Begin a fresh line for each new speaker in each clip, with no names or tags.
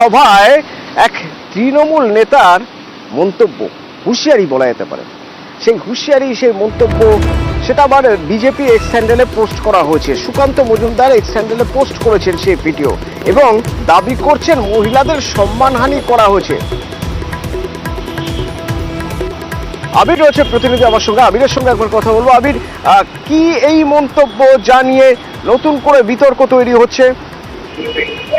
সভায় এক তৃণমূল নেতার মন্তব্য, হুঁশিয়ারি বলা যেতে পারে। সেই হুঁশিয়ারি, সেই মন্তব্য, সেটা আবার বিজেপি এক্স হ্যান্ডেলে পোস্ট করা হয়েছে। সুকান্ত মজুমদার এক্স হ্যান্ডেলে পোস্ট করেছেন সেই ভিডিও এবং দাবি করছেন মহিলাদের সম্মানহানি করা হয়েছে। আবির রয়েছে প্রতিনিধি আমার সঙ্গে, আবিরের সঙ্গে একবার কথা বলবো। আবির, কি এই মন্তব্য জানিয়ে নতুন করে বিতর্ক তৈরি হচ্ছে?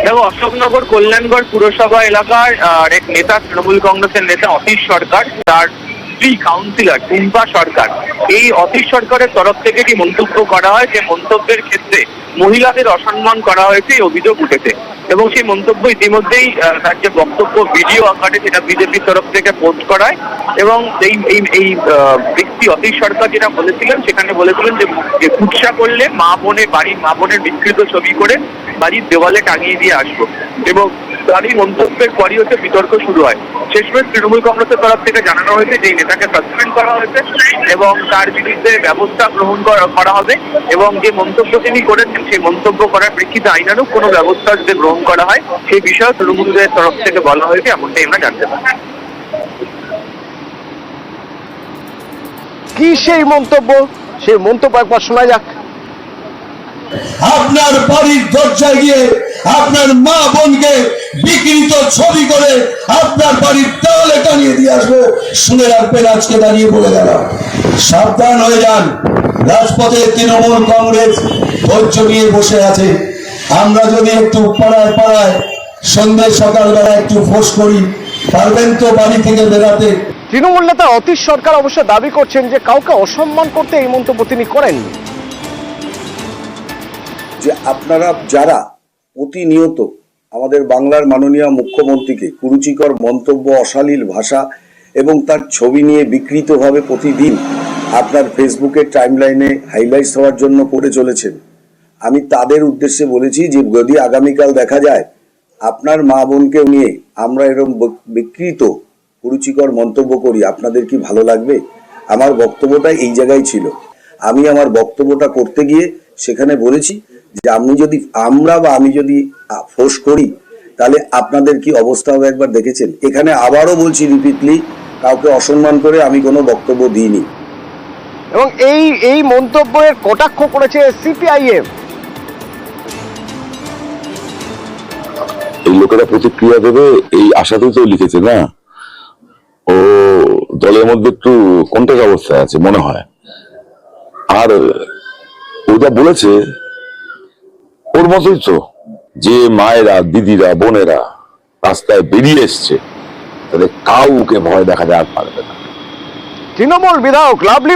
দেখো, অশোকনগর কল্যাণগড় পুরসভা এলাকার এক নেতা, তৃণমূল কংগ্রেসের নেতা অতীশ সরকার, তার স্ত্রী কাউন্সিলর টুম্পা সরকার, এই অতীশ সরকারের তরফ থেকে যে মন্তব্য করা হয়, যে মন্তব্যের ক্ষেত্রে মহিলাদের অসম্মান করা হয়েছে এই অভিযোগ উঠেছে। এবং সেই মন্তব্য ইতিমধ্যেই তার যে বক্তব্য ভিডিও আকারে সেটা বিজেপির তরফ থেকে পোস্ট করায়। এবং এই ব্যক্তি অতীশ সরকার যেটা বলেছিলেন, সেখানে বলেছিলেন যে কুৎসা করলে বাড়ির মা বোনের বিকৃত ছবি করে বাড়ির দেওয়ালে টাঙিয়ে দিয়ে আসবো। এবং তার এই মন্তব্যের পরই হচ্ছে বিতর্ক শুরু হয়। শেষমেশ তৃণমূল কংগ্রেসের তরফ থেকে জানানো হয়েছে যে এই নেতাকে সাসপেন্ড করা হয়েছে এবং তার বিরুদ্ধে ব্যবস্থা গ্রহণ করা হবে। এবং যে মন্তব্য তিনি করেছেন, সেই মন্তব্য করার প্রেক্ষিতে আইনানুগ কোনো ব্যবস্থা যদি গ্রহণ করা হয় সেই বিষয়ে তৃণমূলের তরফ থেকে বলা হয়েছে, এমনটাই আমরা জানতে পারি।
কি সেই মন্তব্য একবার শোনা যাক।
আপনার বাড়ির দরজায় গিয়ে আপনার মা বোনকে বিকৃত ছবি করে আপনার বাড়ির দেওয়ালে টানিয়ে দিয়ে আসবো। শুনে রাখবেন, আজকে দাঁড়িয়ে বলে গেলাম, সাবধান হয়ে যান। রাজপথে তৃণমূল কংগ্রেস ধৈর্য নিয়ে বসে আছে। আমরা যদি একটু পাড়ায় পাড়ায় সন্ধ্যে সকালবেলা একটু ফোর্স করি, পারবেন তো বাড়ি থেকে বেরাতে?
তৃণমূল নেতা অতীশ সরকার অবশ্য দাবি করছেন যে কাউকে অসম্মান করতে এই মন্তব্য তিনি করেননি।
যে আপনারা যারা প্রতিনিয়ত আমাদের বাংলার মাননীয় মুখ্যমন্ত্রীকে কুরুচিকর মন্তব্য, অশালীল ভাষা এবং তার ছবি নিয়ে বিকৃতভাবে প্রতিদিন আপনার ফেসবুকের টাইমলাইনে হাইলাইটস হওয়ার জন্য করে চলেছেন, আমি তাদের উদ্দেশ্যে বলেছি যে যদি আগামীকাল দেখা যায় আপনার মা বোনকেও নিয়ে আমরা এরকম বিকৃত কুরুচিকর মন্তব্য করি, আপনাদের কি ভালো লাগবে? আমার বক্তব্যটা এই জায়গায় ছিল। আমি আমার বক্তব্যটা করতে গিয়ে সেখানে বলেছি যে আমি যদি ফোর্স করি তাহলে আপনাদের কি অবস্থা হবে একবার দেখেছেন। এখানে আবারও বলছি রিপিটলি, কাউকে অসম্মান করে আমি কোনো বক্তব্য দিইনি।
এবং এই মন্তব্যের কটাক্ষ করেছে সিপিআইএম।
এই লোকেরা প্রতিক্রিয়া দেবে এই আশাতেই তো লিখেছে না। ও দলের মধ্যে একটু কন্টেক অবস্থায় আছে মনে হয়। আর ওটা বলেছে ওর মতোই তো, যে মায়েরা, দিদিরা, বোনেরা রাস্তায় বেরিয়ে এসছে, তাদের কাউকে ভয় দেখা যায় আর পারবে না।
তৃণমূল বিধায়ক লাভলি